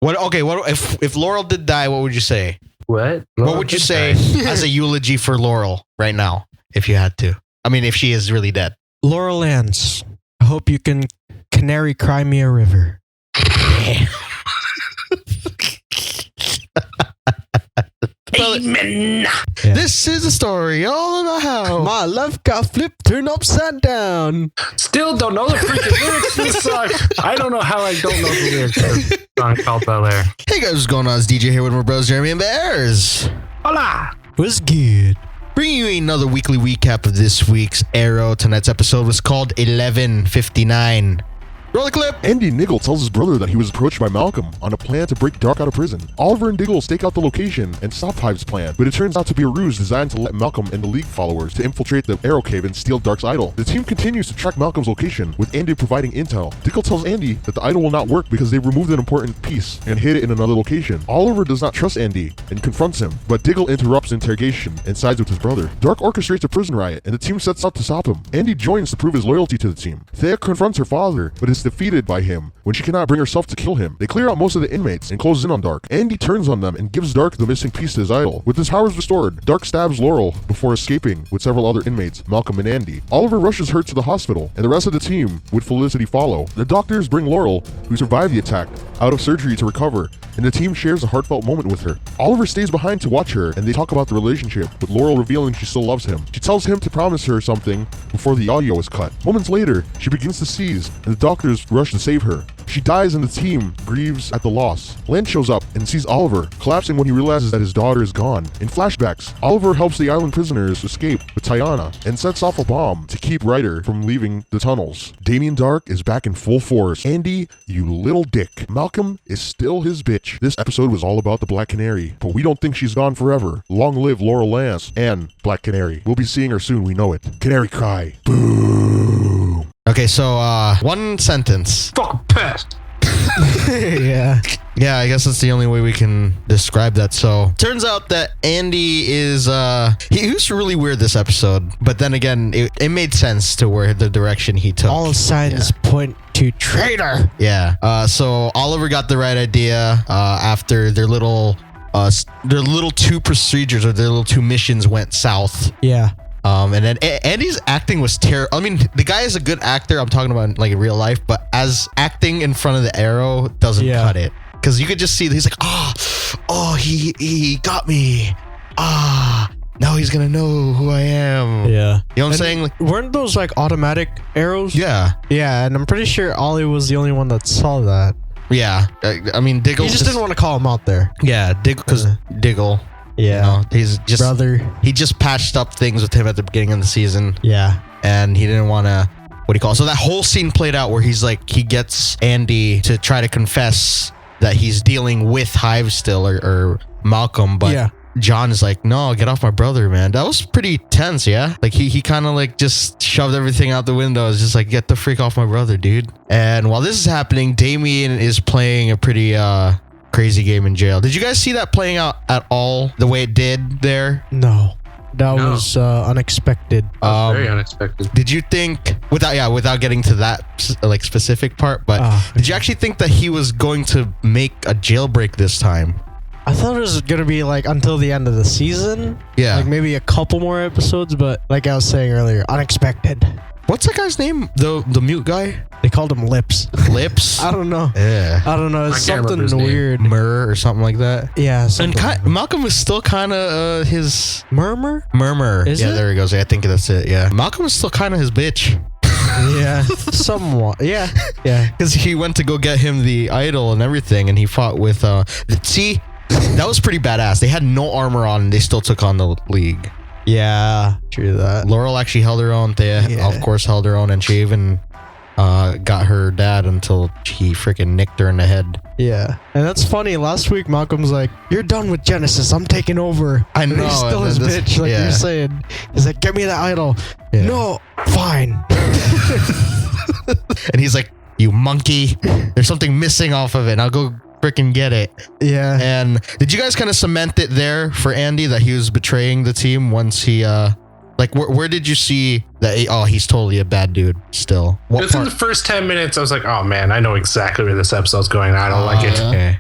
What? Okay. What if Laurel did die? What would you say? What? What would you say as a eulogy for Laurel right now, if you had to? I mean, if she is really dead. Laurel Lance, I hope you can canary cry me a river. Amen. Yeah. This is a story all about how My life got flipped, turned upside down. Still don't know the freaking lyrics to this song. I don't know how I don't know the lyrics to this song called Bel-Air. Hey guys, what's going on? It's DJ here with my bros Jeremy and Bears. Hola. Was good. Bringing you another weekly recap of this week's Arrow. Tonight's episode was called 1159. Roll the clip. Andy Niggle tells his brother that he was approached by Malcolm on a plan to break Dark out of prison. Oliver and Diggle stake out the location and stop Hive's plan, but it turns out to be a ruse designed to let Malcolm and the League followers to infiltrate the Arrow Cave and steal Dark's idol. The team continues to track Malcolm's location, with Andy providing intel. Diggle tells Andy that the idol will not work because they removed an important piece and hid it in another location. Oliver does not trust Andy and confronts him, but Diggle interrupts interrogation and sides with his brother. Dark orchestrates a prison riot, and the team sets out to stop him. Andy joins to prove his loyalty to the team. Thea confronts her father, but is defeated by him when she cannot bring herself to kill him. They clear out most of the inmates and close in on Dark. Andy turns on them and gives Dark the missing piece to his idol. With his powers restored, Dark stabs Laurel before escaping with several other inmates, Malcolm and Andy. Oliver rushes her to the hospital, and the rest of the team, with Felicity, follow. The doctors bring Laurel, who survived the attack, out of surgery to recover, and the team shares a heartfelt moment with her. Oliver stays behind to watch her, and they talk about the relationship, with Laurel revealing she still loves him. She tells him to promise her something before the audio is cut. Moments later, she begins to seize, and the doctors rush to save her. She dies and the team grieves at the loss. Lance shows up and sees Oliver, collapsing when he realizes that his daughter is gone. In flashbacks, Oliver helps the island prisoners escape with Tiana and sets off a bomb to keep Ryder from leaving the tunnels. Damien Dark is back in full force. Andy, you little dick. Malcolm is still his bitch. This episode was all about the Black Canary, but we don't think she's gone forever. Long live Laurel Lance and Black Canary. We'll be seeing her soon, we know it. Canary cry. Boo. Okay, so one sentence. Fucking pest. Yeah. Yeah, I guess that's the only way we can describe that. So, turns out that Andy is, he was really weird this episode, but then again, it made sense to where the direction he took. All signs point to traitor. Yeah. So Oliver got the right idea after their little two procedures or their little two missions went south. Yeah. And then Andy's acting was terrible. I mean, the guy is a good actor. I'm talking about like in real life, but as acting in front of the Arrow doesn't cut it. Because you could just see that he's like, he got me. Now he's gonna know who I am. Yeah. You know what I'm saying? Like, weren't those like automatic arrows? yeah. Yeah, and I'm pretty sure Ollie was the only one that saw that. Yeah. I mean, Diggle. He just didn't want to call him out there. Yeah, Diggle, because Diggle. Yeah. You know, he's just brother. He just patched up things with him at the beginning of the season. Yeah. And he didn't want to, what do you call it? So that whole scene played out where he's like, he gets Andy to try to confess that he's dealing with Hive still or Malcolm, but John is like, no, get off my brother, man. That was pretty tense, yeah? Like he kind of like just shoved everything out the window. It's just like, get the freak off my brother, dude. And while this is happening, Damien is playing a pretty crazy game in jail. Did you guys see that playing out at all the way it did there? No. That was unexpected. Very unexpected. Did you think, without getting to that like specific part, but did you actually think that he was going to make a jailbreak this time? I thought it was going to be like until the end of the season. Yeah. Like maybe a couple more episodes, but like I was saying earlier, unexpected. What's that guy's name? The mute guy? They called him Lips. Lips? I don't know. Yeah. I don't know. It's something weird. Murr or something like that. Yeah. And Malcolm was still kind of his... Murmur? Is it? There he goes. Yeah, I think that's it. Yeah. Malcolm was still kind of his bitch. Yeah. Somewhat. Yeah. Yeah. Because he went to go get him the idol and everything, and he fought with... See? That was pretty badass. They had no armor on, and they still took on the League. Yeah, true that. Laurel actually held her own. Thea, of course, held her own, and she even got her dad until he freaking nicked her in the head. Yeah, and that's funny. Last week, Malcolm's like, "You're done with Genesis. I'm taking over." I know. And he's still his bitch, like you're saying. He's like, "Get me that idol." Yeah. No, fine. And he's like, "You monkey. There's something missing off of it. I'll go freaking get it." Yeah. And did you guys kind of cement it there for Andy that he was betraying the team once he like where did you see that he's totally a bad dude still? Within the first 10 minutes I was like, oh man, I know exactly where this episode's going. I don't like it. Okay.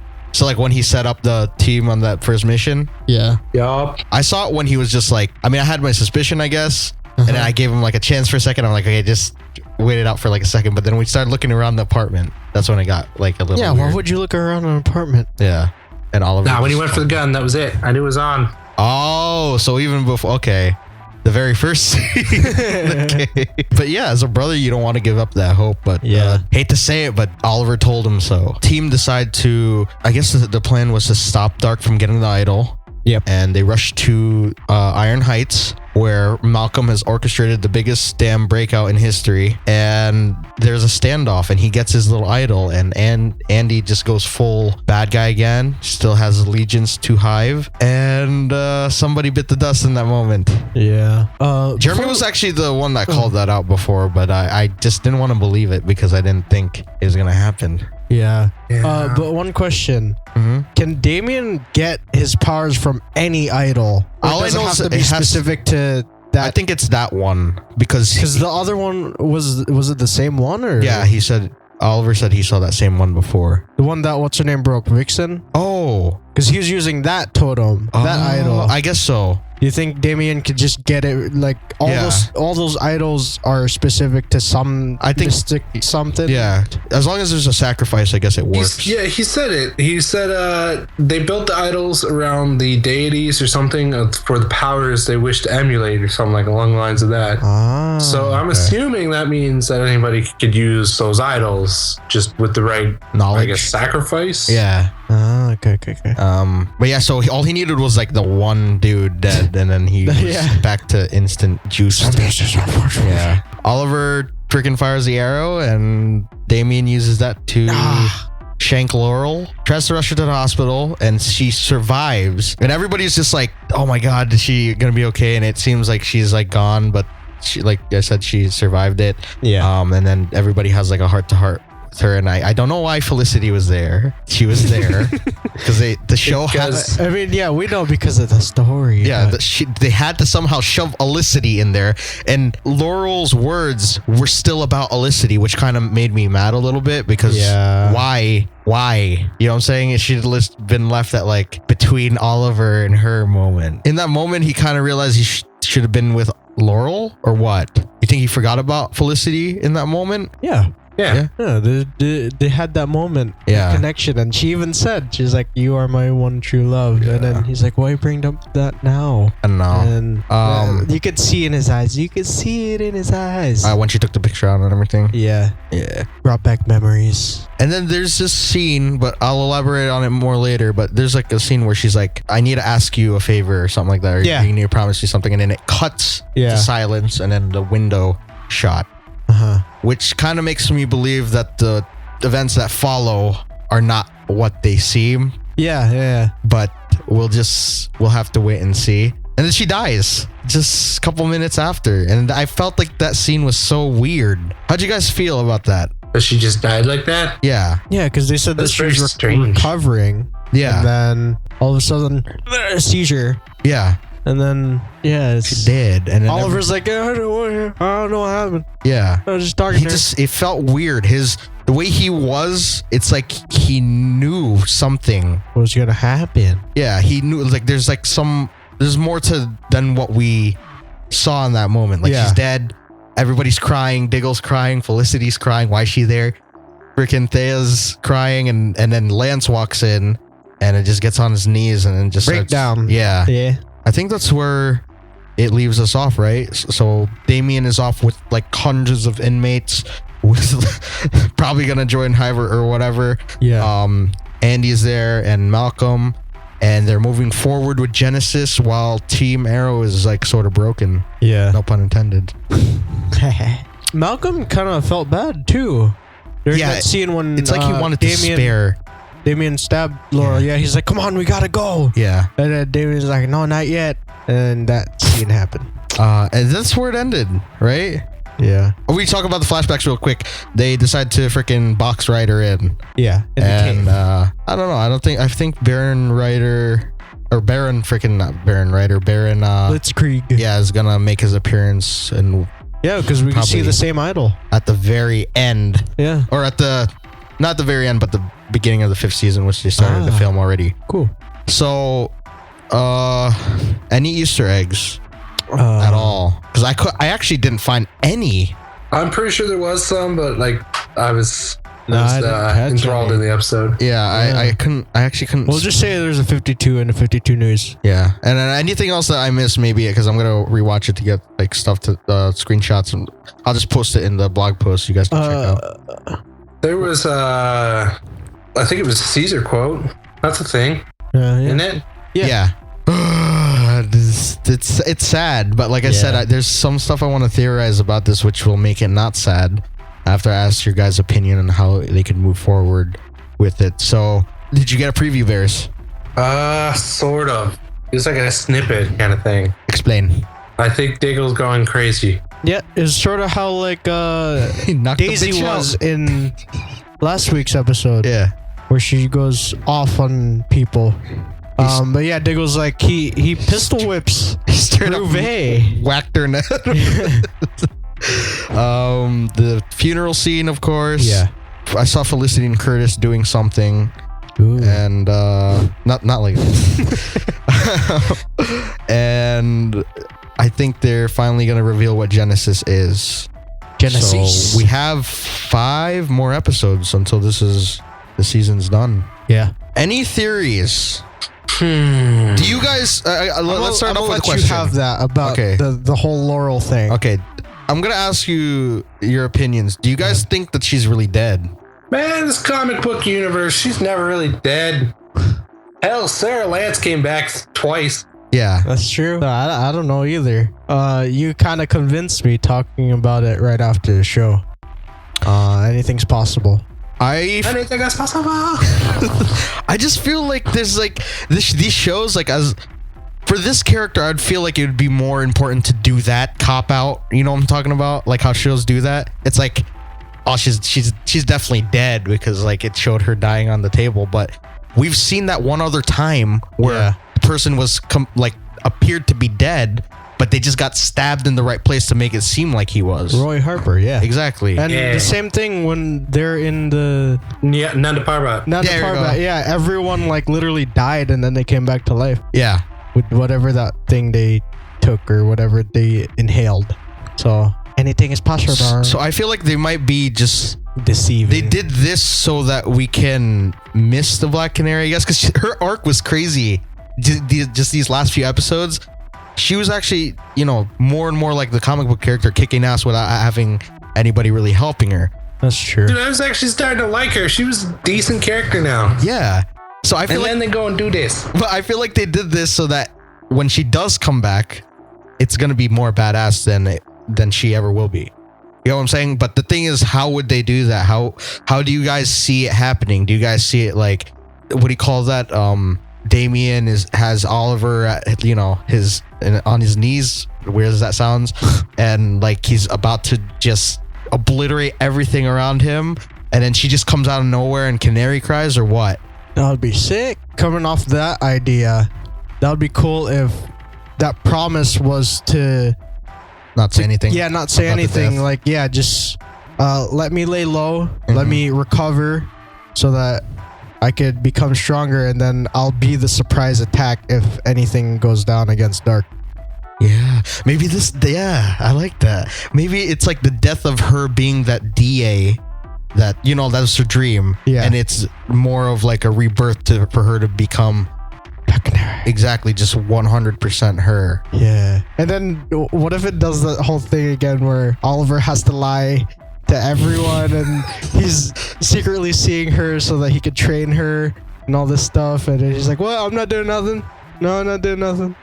like when he set up the team on that first mission. Yeah. Yup. I saw it when he was just like, I mean, I had my suspicion, I guess. And then I gave him like a chance for a second. I'm like, okay, just wait it out for like a second. But then we started looking around the apartment. That's when it got like a little Yeah, weird. why would you look around an apartment? Yeah. And Oliver. Nah, when he went for the gun, that was it. I knew it was on. Oh, so even before, okay. The very first scene. Okay. But yeah, as a brother, you don't want to give up that hope. But hate to say it, but Oliver told him so. Team decide to, I guess the plan was to stop Dark from getting the idol. Yep. And they rush to Iron Heights, where Malcolm has orchestrated the biggest damn breakout in history. And there's a standoff, and he gets his little idol, and Andy just goes full bad guy again. Still has allegiance to Hive, and somebody bit the dust in that moment. Yeah. Jeremy was actually the one that called that out before, but I just didn't want to believe it because I didn't think it was gonna happen. Yeah. But one question. Can Damien get his powers from any idol? Or All I does it know have is to be specific to that? I think it's that one because the other one was it the same one or? Yeah, Oliver said he saw that same one before. The one that what's her name broke, Vixen? Oh, because he was using that totem, that idol. I guess so. You think Damien could just get it? Like all those idols are specific to some. I think mystic something. Yeah, as long as there's a sacrifice, I guess it works. He said it. He said they built the idols around the deities or something for the powers they wish to emulate or something like along the lines of that. So I'm assuming that means that anybody could use those idols just with the right knowledge. I guess sacrifice. Yeah. Okay. But yeah, so all he needed was like the one dude dead, and then he was back to instant juice. Yeah. Oliver freaking fires the arrow, and Damien uses that to shank Laurel. Tries to rush her to the hospital, and she survives. And everybody's just like, "Oh my god, is she gonna be okay?" And it seems like she's like gone, but she, like I said, she survived it. Yeah. And then everybody has like a heart-to-heart with her, and I don't know why Felicity was there. She was there because the show has. I mean, yeah, we know because of the story. Yeah, they had to somehow shove Felicity in there, and Laurel's words were still about Felicity, which kind of made me mad a little bit because why? You know what I'm saying? It should have been left at like between Oliver and her moment. In that moment, he kind of realized he should have been with Laurel, or what? You think he forgot about Felicity in that moment? Yeah. Yeah. They had that moment, connection, and she even said, she's like, "You are my one true love," and then he's like, "Why bring up that now?" I don't know. And you could see in his eyes. You could see it in his eyes. When she took the picture out and everything. Yeah. Brought back memories. And then there's this scene, but I'll elaborate on it more later. But there's like a scene where she's like, "I need to ask you a favor," or something like that. Or you need to promise me something, and then it cuts to silence, and then the window shot. Which kind of makes me believe that the events that follow are not what they seem. Yeah. But we'll have to wait and see. And then she dies just a couple minutes after. And I felt like that scene was so weird. How'd you guys feel about that? But she just died like that? Yeah. Yeah, because they said that she was strange. recovering. Yeah. And then all of a sudden, seizure. Yeah. And then, she did. And then Oliver's like, I don't know what happened. Yeah. I was just talking to her. It felt weird. The way he was, it's like he knew something was going to happen. Yeah, he knew, like, there's more than what we saw in that moment. Like, she's dead. Everybody's crying. Diggle's crying. Felicity's crying. Why is she there? Freaking Thea's crying. And then Lance walks in, and it just gets on his knees and then just breakdown. Yeah. I think that's where it leaves us off, right? So Damien is off with like hundreds of inmates, with probably gonna join Hive or whatever. Yeah. Andy's there and Malcolm, and they're moving forward with Genesis while Team Arrow is like sort of broken. Yeah. No pun intended. Malcolm kind of felt bad too. There's that scene when it's like he wanted to spare. Damien stabbed Laurel. Yeah, he's like, "Come on, we gotta go." Yeah. And then Damien's like, "No, not yet." And that scene happened. And that's where it ended, right? Yeah. We talk about the flashbacks real quick. They decide to freaking box Ryder in. Yeah. And I don't know. I think Baron Ryder, or Baron freaking not Baron Ryder, Baron Blitzkrieg. Yeah, is gonna make his appearance, and because we can see the same idol at the very end. Yeah. Or not the very end, but the beginning of the 5th season, which they started the film already. Cool. So, any Easter eggs at all? Because I actually didn't find any. I'm pretty sure there was some, but like I was enthralled in the episode. Yeah, I actually couldn't. We'll just say there's a 52 and a 52 news. Yeah, and then anything else that I missed, maybe because I'm gonna rewatch it to get like stuff to screenshots, and I'll just post it in the blog post. You guys can check out. There was I think it was a Caesar quote. That's a thing, isn't it? Yeah. It's sad, but like I said, there's some stuff I want to theorize about this, which will make it not sad. After I asked your guys' opinion on how they could move forward with it. So, did you get a preview, Bears? Sort of. It was like a snippet kind of thing. Explain. I think Diggle's going crazy. Yeah, it's sort of how like Daisy was in last week's episode. Yeah, where she goes off on people. But yeah, Diggle's like he pistol whips. He straight up whacked her in the head. The funeral scene, of course. Yeah, I saw Felicity and Curtis doing something. Ooh. And not like this. And I think they're finally gonna reveal what Genesis is. Genesis. So we have 5 more episodes until the season's done. Yeah. Any theories? Do you guys? Let's start off with a question. You have that about the whole Laurel thing. Okay, I'm gonna ask you your opinions. Do you guys think that she's really dead? Man, this comic book universe, she's never really dead. Hell, Laurel Lance came back twice. Yeah, that's true. I don't know either. You kind of convinced me talking about it right after the show. Anything's possible. Anything is possible. I just feel like there's like these shows, like, as for this character, I'd feel like it would be more important to do that cop out. You know what I'm talking about? Like how shows do that. It's like, oh, she's definitely dead because like it showed her dying on the table. But we've seen that one other time where the person was appeared to be dead, but they just got stabbed in the right place to make it seem like he was. Roy Harper, yeah. Exactly. And the same thing when they're in the... Nanda Parbat. Yeah, everyone like literally died and then they came back to life. Yeah. With whatever that thing they took or whatever they inhaled. So anything is possible. So I feel like they might be just... deceiving. They did this so that we can miss the Black Canary, I guess, because her arc was crazy. Just these last few episodes. She was actually, more and more like the comic book character, kicking ass without having anybody really helping her. That's true. Dude, I was actually starting to like her. She was a decent character now. Yeah. So I feel then they go and do this. But I feel like they did this so that when she does come back, it's gonna be more badass than she ever will be. You know what I'm saying? But the thing is, how would they do that? How do you guys see it happening? Do you guys see it like, what do you call that? Damien has Oliver at, on his knees, weird as that sounds, and like he's about to just obliterate everything around him, and then she just comes out of nowhere and Canary cries, or what? That would be sick. Coming off that idea, that would be cool if that promise was to not say anything. Yeah, not say anything. Like, just let me lay low, let me recover, so that I could become stronger, and then I'll be the surprise attack if anything goes down against Dark. Yeah, maybe I like that. Maybe it's like the death of her being that DA that, that's her dream. Yeah. And it's more of like a rebirth for her to become Black Canary. Exactly, just 100% her. Yeah. And then what if it does the whole thing again where Oliver has to lie to everyone and he's secretly seeing her so that he could train her and all this stuff, and then he's like, well, I'm not doing nothing. No, I'm not doing nothing.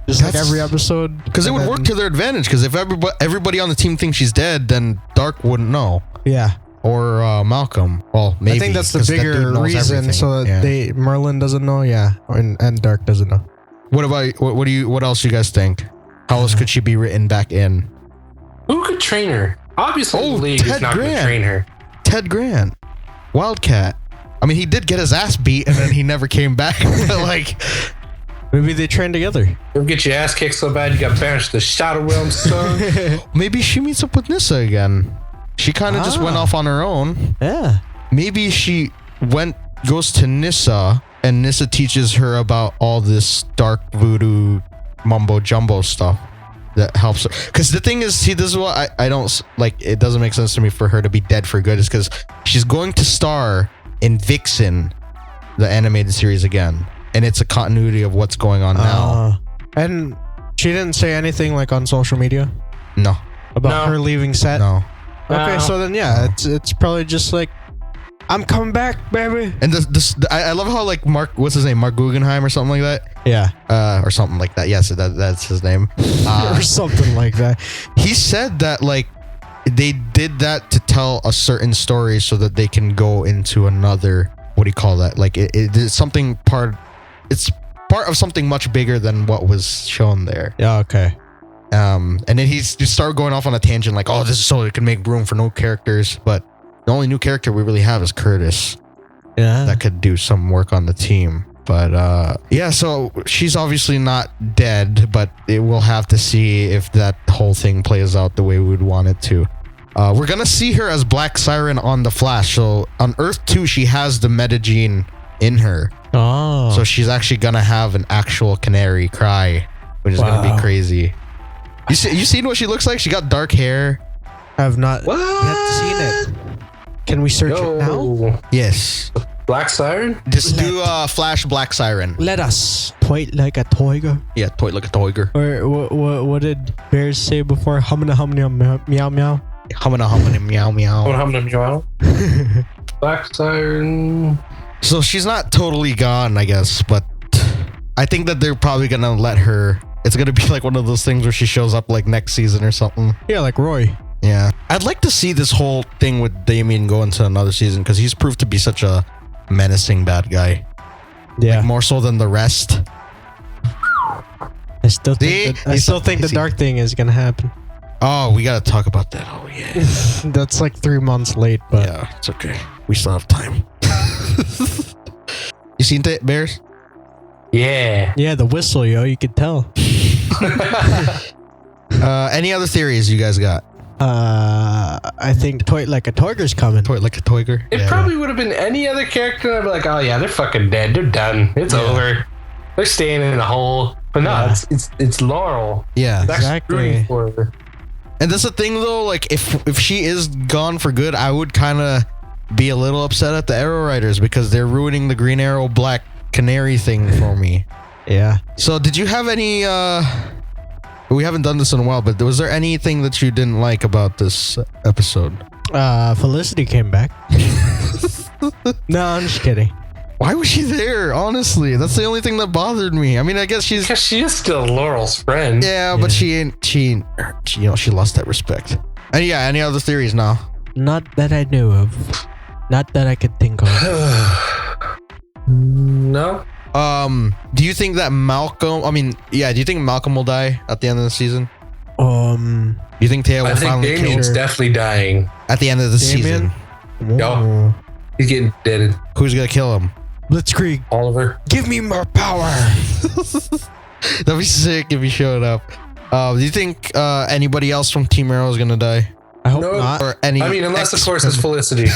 Just like every episode. Because it would work to their advantage, because if everybody on the team thinks she's dead, then Dark wouldn't know. Yeah. Or Malcolm. Well, maybe. I think that's the bigger reason, everything. So that Merlin doesn't know, and Dark doesn't know. What about what else you guys think? How else could she be written back in? Who could train her? Obviously, the league is not going to train her. Ted Grant, Wildcat. I mean, he did get his ass beat, and then he never came back. But like, maybe they train together. You'll get your ass kicked so bad you got banished to the Shadow Realm, son. Maybe she meets up with Nyssa again. She kind of just went off on her own. Yeah. Maybe she went goes to Nissa, and Nissa teaches her about all this dark voodoo mumbo jumbo stuff that helps her. Because the thing is, see, this is what I don't like. It doesn't make sense to me for her to be dead for good. Is because she's going to star in Vixen, the animated series again, and it's a continuity of what's going on now. And she didn't say anything like on social media. No. About her leaving set. No. Okay, so then it's probably just like, I'm coming back, baby. And I love how like Mark, what's his name, Mark Guggenheim or something like that. Yeah. Or something like that. Yes, that's his name. Or something like that. He said that like they did that to tell a certain story so that they can go into another. What do you call that? Like it's something part. It's part of something much bigger than what was shown there. Yeah. Okay. And then he just started going off on a tangent like, oh, this is so it can make room for new characters, but the only new character we really have is Curtis. Yeah. That could do some work on the team. But yeah, so she's obviously not dead, but we'll have to see if that whole thing plays out the way we would want it to. We're gonna see her as Black Siren on The Flash. So on Earth 2, she has the meta gene in her. Oh. So she's actually gonna have an actual canary cry, which is gonna be crazy. You seen what she looks like? She got dark hair. I have not yet seen it. Can we search it now? Yes. Black Siren? Just do Flash Black Siren. Let us toy like a tiger. Yeah, toy like a tiger. Or what did bears say before? Humana meow meow. Humana meow meow. Humana meow. Black Siren. So she's not totally gone, I guess, but I think that they're probably gonna let her. It's gonna be like one of those things where she shows up like next season or something. Yeah, like Roy. Yeah. I'd like to see this whole thing with Damien go into another season because he's proved to be such a menacing bad guy. Yeah. Like more so than the rest. I still think the dark thing is gonna happen. Oh, we gotta talk about that. Oh yeah. That's like 3 months late, but yeah, it's okay. We still have time. You seen it, Bears? Yeah. Yeah, the whistle, yo, you could tell. Any other theories you guys got? I think Toy Like a Tiger's coming. Toy like a tiger. It probably would have been any other character. I'd be like, oh yeah, they're fucking dead. They're done. It's over. They're staying in a hole. But no, it's Laurel. Yeah, exactly. For her. And that's the thing though. Like if she is gone for good, I would kind of be a little upset at the Arrow writers because they're ruining the Green Arrow Black Canary thing for me. Yeah. So did you have any? We haven't done this in a while, but was there anything that you didn't like about this episode? Felicity came back. No, I'm just kidding. Why was she there? Honestly, that's the only thing that bothered me. I mean, I guess because she is still Laurel's friend. Yeah, but she lost that respect. And yeah, any other theories now? Not that I knew of. Not that I could think of. No. Do you think that Malcolm? I mean, yeah. Do you think Malcolm will die at the end of the season? Do you think Taya will finally kill her? Damien's definitely dying at the end of the season. No, he's getting dead. Who's gonna kill him? Blitzkrieg. Oliver. Give me more power. That'd be sick if he showed up. Do you think anybody else from Team Arrow is gonna die? I hope not. Or any? I mean, unless of course it's Felicity.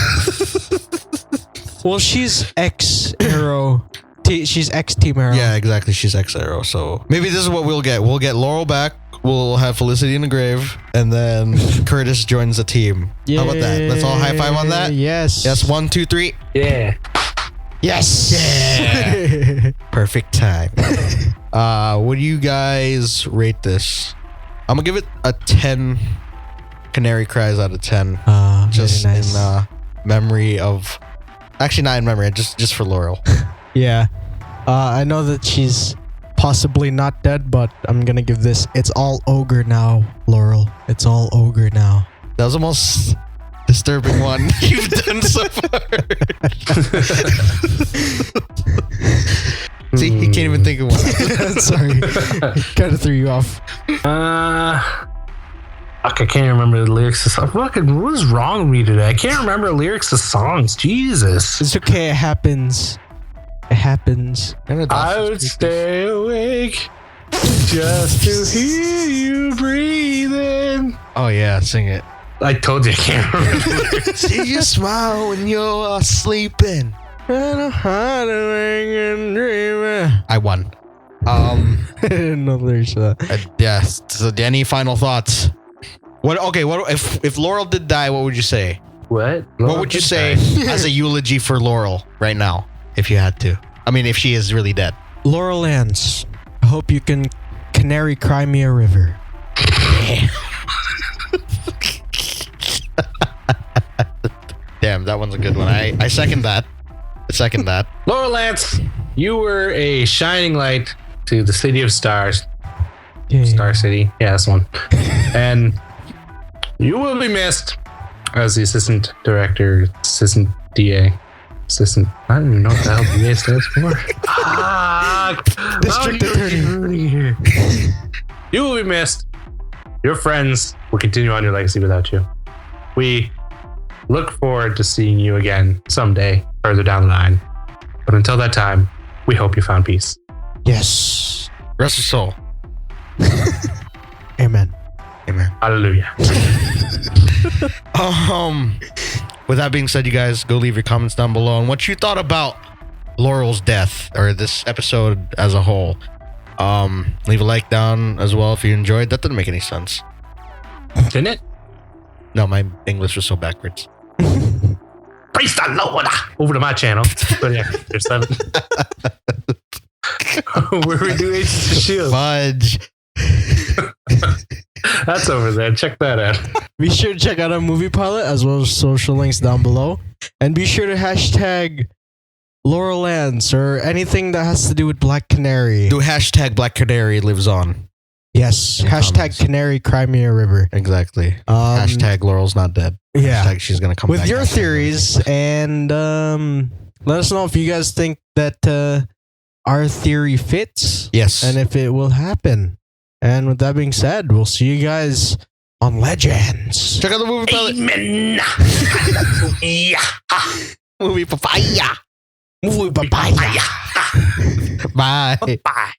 Well, she's ex-Arrow. She's ex-Team Arrow. Yeah, exactly. She's ex-Arrow. So maybe this is what we'll get. We'll get Laurel back. We'll have Felicity in the grave, and then Curtis joins the team. Yay. How about that? Let's all high five on that. Yes. Yes. 1, 2, 3. Yeah. Yes. Yeah. Perfect time. What do you guys rate this? I'm gonna give it a 10 canary cries out of 10. Just nice. In memory of. Actually, not in memory. Just for Laurel. Yeah. I know that she's possibly not dead, but I'm gonna give this. It's all ogre now, Laurel. It's all ogre now. That was the most disturbing one you've done so far. See, he can't even think of one. Sorry. Kind of threw you off. I can't remember the lyrics of songs. What is wrong with me today? I can't remember the lyrics of songs. Jesus. It's okay. It happens. It happens. I would stay awake just to hear you breathing. Oh yeah, sing it. I told you I can't remember. See you smile when you're sleeping. I won. I didn't know there's Yes. So any final thoughts? What if Laurel did die, what would you say? What? What would you say as a eulogy for Laurel right now, if you had to? I mean, if she is really dead. Laurel Lance, I hope you can canary cry me a river. Damn, that one's a good one. I second that. Laurel Lance, you were a shining light to the city of stars. Yeah. Star City. Yeah, that's one. And you will be missed as the assistant director, assistant DA. Assistant, I don't even know what the hell DA stands for. District Attorney. You will be missed. Your friends will continue on your legacy without you. We look forward to seeing you again someday further down the line. But until that time, we hope you found peace. Yes. Rest your soul. Amen. Hallelujah. With that being said, you guys go leave your comments down below on what you thought about Laurel's death or this episode as a whole. Leave a like down as well if you enjoyed. That didn't make any sense. Didn't it? No, my English was so backwards. Praise the Lord. Over to my channel. But yeah, there's 7. Where we do Agents of S.H.I.E.L.D. Fudge. That's over there. Check that out. Be sure to check out our movie pilot as well as social links down below. And be sure to hashtag Laurel Lance or anything that has to do with Black Canary. Do hashtag Black Canary lives on. Yes. Hashtag comments. Canary Cry Me a River. Exactly. Hashtag Laurel's not dead. Yeah. Hashtag she's going to come with back. your theories and let us know if you guys think that our theory fits. Yes. And if it will happen. And with that being said, we'll see you guys on Legends. Check out the movie pilot. Amen. Movie papaya. Movie papaya. Bye. Bye.